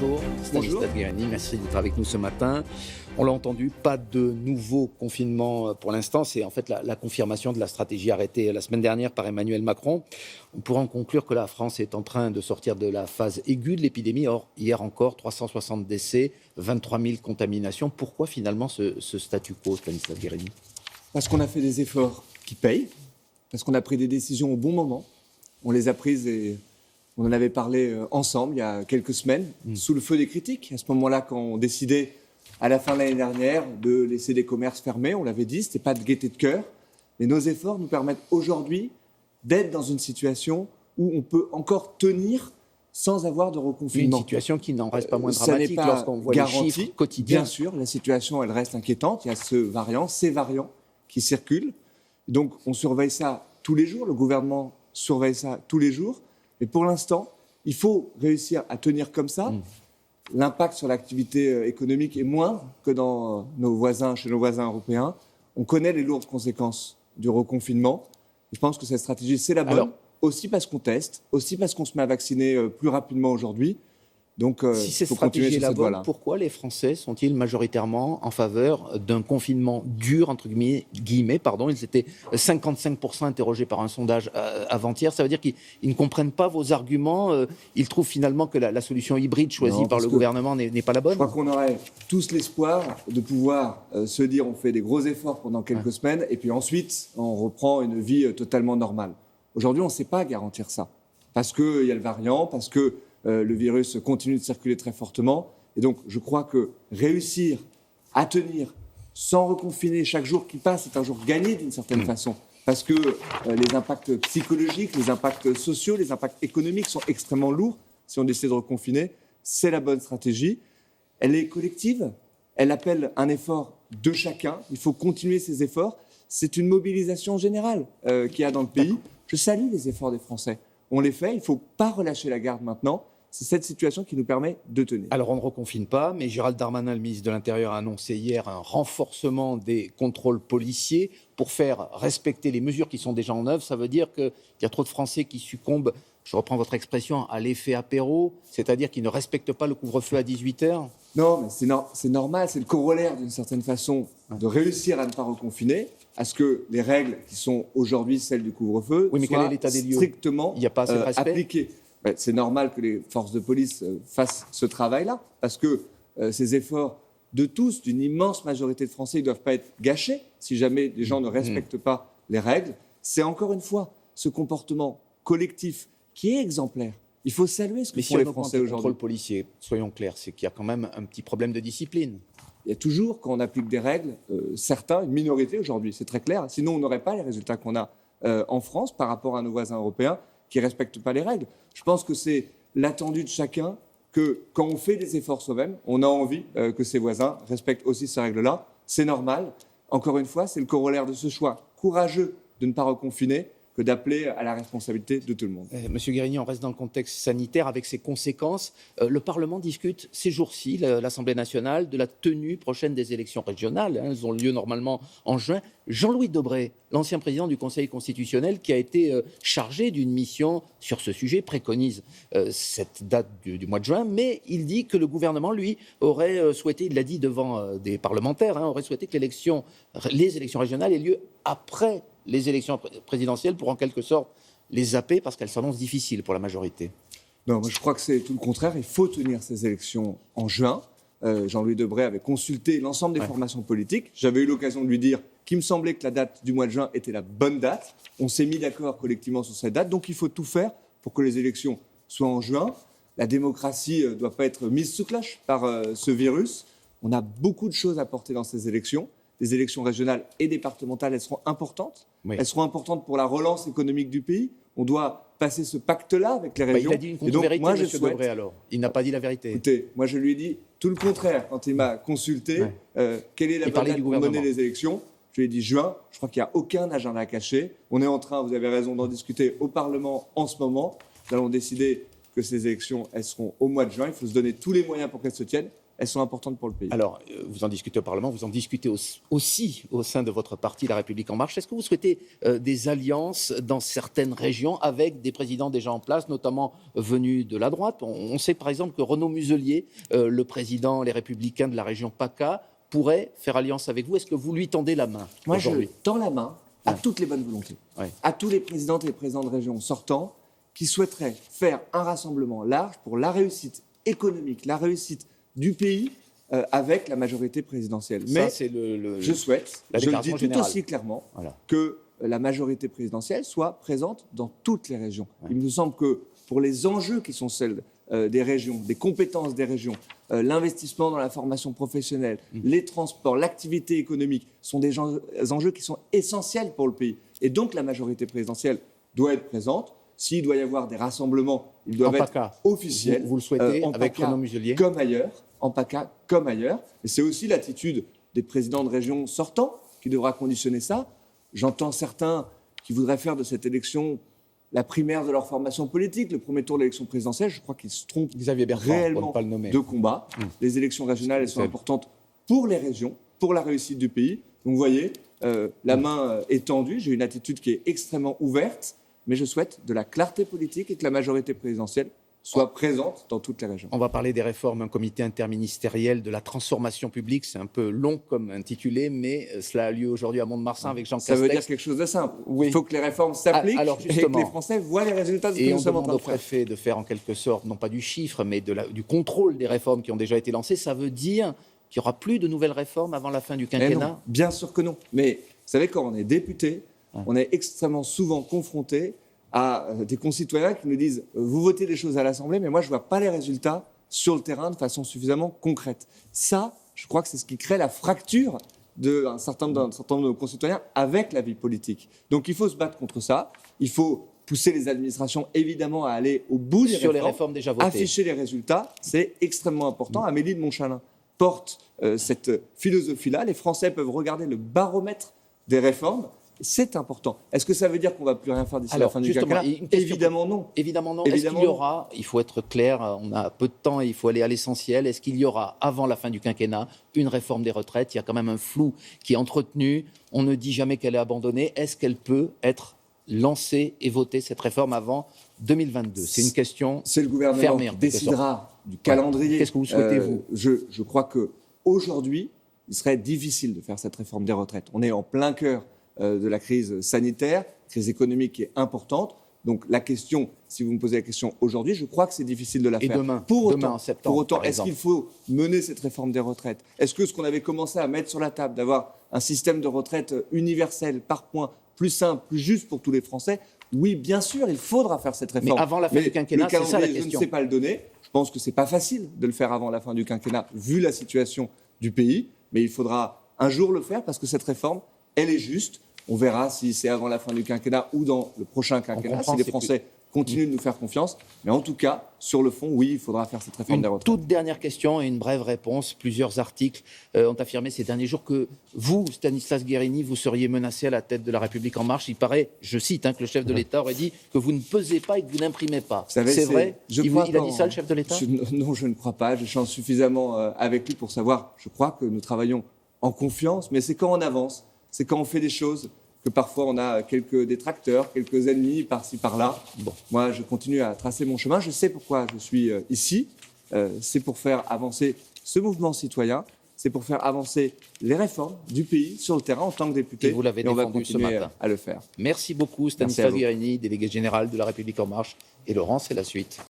bonjour. Bonjour. Stanislas Guérini, merci d'être avec nous ce matin. On l'a entendu, pas de nouveau confinement pour l'instant. C'est en fait la confirmation de la stratégie arrêtée la semaine dernière par Emmanuel Macron. On pourrait en conclure que la France est en train de sortir de la phase aiguë de l'épidémie. Or, hier encore, 360 décès, 23 000 contaminations. Pourquoi finalement ce statu quo, Stanislas Guérini ? Parce qu'on a fait des efforts qui payent, parce qu'on a pris des décisions au bon moment. On les a prises et on en avait parlé ensemble il y a quelques semaines, sous le feu des critiques. À ce moment-là, quand on décidait, à la fin de l'année dernière, de laisser des commerces fermés, on l'avait dit, ce n'était pas de gaieté de cœur. Mais nos efforts nous permettent aujourd'hui d'être dans une situation où on peut encore tenir sans avoir de reconfinement. Une situation qui n'en reste pas moins Ça dramatique n'est pas lorsqu'on voit garanti. les chiffres quotidiens. Bien sûr, la situation, elle reste inquiétante. Il y a ces variants qui circulent. Donc, on surveille ça tous les jours. Le gouvernement surveille ça tous les jours. Mais pour l'instant, il faut réussir à tenir comme ça. L'impact sur l'activité économique est moindre que chez nos voisins européens. On connaît les lourdes conséquences du reconfinement. Je pense que cette stratégie, c'est la bonne. Aussi parce qu'on teste, aussi parce qu'on se met à vacciner plus rapidement aujourd'hui. Donc, si cette faut continuer stratégie est sur la cette bonne, voie-là. pourquoi les Français sont-ils majoritairement en faveur d'un confinement dur, entre guillemets, Ils étaient 55% interrogés par un sondage avant-hier. Ça veut dire qu'ils ne comprennent pas vos arguments. Ils trouvent finalement que la solution hybride choisie par le gouvernement n'est pas la bonne. Je crois qu'on aurait tous l'espoir de pouvoir se dire on fait des gros efforts pendant quelques semaines et puis ensuite on reprend une vie totalement normale. Aujourd'hui, on ne sait pas garantir ça. Parce qu'il y a le variant, parce que le virus continue de circuler très fortement. Et donc, je crois que réussir à tenir sans reconfiner chaque jour qui passe est un jour gagné d'une certaine façon. Parce que les impacts psychologiques, les impacts sociaux, les impacts économiques sont extrêmement lourds. Si on décide de reconfiner, c'est la bonne stratégie. Elle est collective. Elle appelle un effort de chacun. Il faut continuer ces efforts. C'est une mobilisation générale qu'il y a dans le pays. Je salue les efforts des Français. On les fait. Il ne faut pas relâcher la garde maintenant. C'est cette situation qui nous permet de tenir. Alors, on ne reconfine pas, mais Gérald Darmanin, le ministre de l'Intérieur, a annoncé hier un renforcement des contrôles policiers pour faire respecter les mesures qui sont déjà en œuvre. Ça veut dire qu'il y a trop de Français qui succombent, je reprends votre expression, à l'effet apéro, c'est-à-dire qu'ils ne respectent pas le couvre-feu à 18h. Non, mais c'est normal, c'est le corollaire d'une certaine façon de réussir à ne pas reconfiner, à ce que les règles qui sont aujourd'hui celles du couvre-feu soient strictement appliquées. C'est normal que les forces de police fassent ce travail-là, parce que ces efforts de tous, d'une immense majorité de Français, ils ne doivent pas être gâchés si jamais les gens ne respectent pas les règles. C'est encore une fois ce comportement collectif qui est exemplaire. Il faut saluer ce que font les Français aujourd'hui. Contrôle policier, soyons clairs, c'est qu'il y a quand même un petit problème de discipline. Il y a toujours, quand on applique des règles, certains, une minorité aujourd'hui, c'est très clair. Sinon, on n'aurait pas les résultats qu'on a en France par rapport à nos voisins européens qui ne respectent pas les règles. Je pense que c'est l'attendu de chacun que quand on fait des efforts soi-même, on a envie que ses voisins respectent aussi ces règles-là. C'est normal. Encore une fois, c'est le corollaire de ce choix courageux de ne pas reconfiner que d'appeler à la responsabilité de tout le monde. Monsieur Guérini, on reste dans le contexte sanitaire avec ses conséquences. Le Parlement discute ces jours-ci, l'Assemblée nationale, de la tenue prochaine des élections régionales. Elles ont lieu normalement en juin. Jean-Louis Debré, l'ancien président du Conseil constitutionnel, qui a été chargé d'une mission sur ce sujet, préconise cette date du mois de juin, mais il dit que le gouvernement, lui, aurait souhaité, il l'a dit devant des parlementaires, aurait souhaité que les élections régionales aient lieu après les élections présidentielles pour en quelque sorte les zapper parce qu'elles s'annoncent difficiles pour la majorité. Non, moi je crois que c'est tout le contraire. Il faut tenir ces élections en juin. Jean-Louis Debré avait consulté l'ensemble des formations politiques. J'avais eu l'occasion de lui dire qu'il me semblait que la date du mois de juin était la bonne date. On s'est mis d'accord collectivement sur cette date. Donc il faut tout faire pour que les élections soient en juin. La démocratie ne doit pas être mise sous cloche par ce virus. On a beaucoup de choses à porter dans ces élections. Les élections régionales et départementales, elles seront importantes. Oui. Elles seront importantes pour la relance économique du pays. On doit passer ce pacte-là avec les régions. Il a dit une contre-vérité, M. Debré, alors. Il n'a pas dit la vérité. Écoutez, moi, je lui ai dit tout le contraire quand il m'a consulté. Quelle est la bonne date pour mener les élections ? Je lui ai dit juin. Je crois qu'il n'y a aucun agenda caché. On est en train, vous avez raison, d'en discuter au Parlement en ce moment. Nous allons décider que ces élections, elles seront au mois de juin. Il faut se donner tous les moyens pour qu'elles se tiennent. elles sont importantes pour le pays. Alors, vous en discutez au Parlement, vous en discutez aussi au sein de votre parti, La République En Marche. Est-ce que vous souhaitez des alliances dans certaines régions avec des présidents déjà en place, notamment venus de la droite? On sait par exemple que Renaud Muselier, le président Les Républicains de la région PACA, pourrait faire alliance avec vous. Est-ce que vous lui tendez la main Moi, je aujourd'hui? tends la main à toutes les bonnes volontés, à tous les présidentes et présidents de région sortants qui souhaiteraient faire un rassemblement large pour la réussite économique, la réussite du pays avec la majorité présidentielle. Mais je souhaite, je le dis tout aussi clairement, que la majorité présidentielle soit présente dans toutes les régions. Il me semble que pour les enjeux qui sont celles des régions, des compétences des régions, l'investissement dans la formation professionnelle, les transports, l'activité économique sont des enjeux qui sont essentiels pour le pays. Et donc la majorité présidentielle doit être présente. S'il doit y avoir des rassemblements, ils doivent être officiels. Vous le souhaitez, en avec PACA Renaud Muselier comme ailleurs, en PACA comme ailleurs. Et c'est aussi l'attitude des présidents de région sortants qui devra conditionner ça. J'entends certains qui voudraient faire de cette élection la primaire de leur formation politique, le premier tour de l'élection présidentielle. Je crois qu'ils se trompent réellement de combat. Les élections régionales, elles sont importantes pour les régions, pour la réussite du pays. Donc vous voyez, la main est tendue. J'ai une attitude qui est extrêmement ouverte. Mais je souhaite de la clarté politique et que la majorité présidentielle soit présente dans toutes les régions. On va parler des réformes, un comité interministériel de la transformation publique. C'est un peu long comme intitulé, mais cela a lieu aujourd'hui à Mont-de-Marsan avec Jean Castex. Ça veut dire quelque chose de simple. Il faut que les réformes s'appliquent et que les Français voient les résultats de ce que nous sommes en train de faire. Et on demande au préfet de faire en quelque sorte, non pas du chiffre, mais du contrôle des réformes qui ont déjà été lancées. Ça veut dire qu'il n'y aura plus de nouvelles réformes avant la fin du quinquennat? Non, bien sûr que non. Mais vous savez, quand on est député, on est extrêmement souvent confronté à des concitoyens qui nous disent « vous votez des choses à l'Assemblée, mais moi je ne vois pas les résultats sur le terrain de façon suffisamment concrète ». Ça, je crois que c'est ce qui crée la fracture d'un certain nombre de nos concitoyens avec la vie politique. Donc il faut se battre contre ça, il faut pousser les administrations évidemment à aller au bout des réformes déjà votées. Afficher les résultats, c'est extrêmement important. Amélie de Montchalin porte cette philosophie-là. Les Français peuvent regarder le baromètre des réformes. C'est important. Est-ce que ça veut dire qu'on ne va plus rien faire d'ici la fin du quinquennat? Évidemment non. Évidemment non. Est-ce qu'il y aura, il faut être clair, on a peu de temps et il faut aller à l'essentiel, est-ce qu'il y aura, avant la fin du quinquennat, une réforme des retraites? Il y a quand même un flou qui est entretenu. On ne dit jamais qu'elle est abandonnée. Est-ce qu'elle peut être lancée et votée, cette réforme, avant 2022? C'est une question fermée. C'est le gouvernement qui décidera du calendrier. Qu'est-ce que vous souhaitez, vous? Je crois qu'aujourd'hui, il serait difficile de faire cette réforme des retraites. On est en plein cœur de la crise sanitaire, crise économique qui est importante. Donc la question, si vous me posez la question aujourd'hui, je crois que c'est difficile de la faire. Et demain, en septembre, pour autant, est-ce qu'il faut mener cette réforme des retraites? Est-ce que ce qu'on avait commencé à mettre sur la table, d'avoir un système de retraite universel par point, plus simple, plus juste pour tous les Français, oui, bien sûr, il faudra faire cette réforme. Mais avant la fin du quinquennat, c'est ça la question. Je ne sais pas le donner. Je pense que ce n'est pas facile de le faire avant la fin du quinquennat, vu la situation du pays. Mais il faudra un jour le faire parce que cette réforme, elle est juste. On verra si c'est avant la fin du quinquennat ou dans le prochain quinquennat, si les Français continuent de nous faire confiance. Mais en tout cas, sur le fond, oui, il faudra faire cette réforme des retraites. Toute dernière question et une brève réponse. Plusieurs articles ont affirmé ces derniers jours que vous, Stanislas Guerini, vous seriez menacé à la tête de La République En Marche. Il paraît, je cite, que le chef de l'État aurait dit que vous ne pesez pas et que vous n'imprimez pas. C'est vrai? Il a dit ça, le chef de l'État? Non, je ne crois pas. J'échange suffisamment avec lui pour savoir. Je crois que nous travaillons en confiance, mais c'est quand on avance. C'est quand on fait des choses que parfois on a quelques détracteurs, quelques ennemis par-ci, par-là. Bon, moi, je continue à tracer mon chemin. Je sais pourquoi je suis ici. C'est pour faire avancer ce mouvement citoyen. C'est pour faire avancer les réformes du pays sur le terrain en tant que député. Et vous l'avez défendu ce matin. À le faire. Merci beaucoup, Stanislas Guerini, délégué général de La République En Marche. Et Laurent, c'est la suite.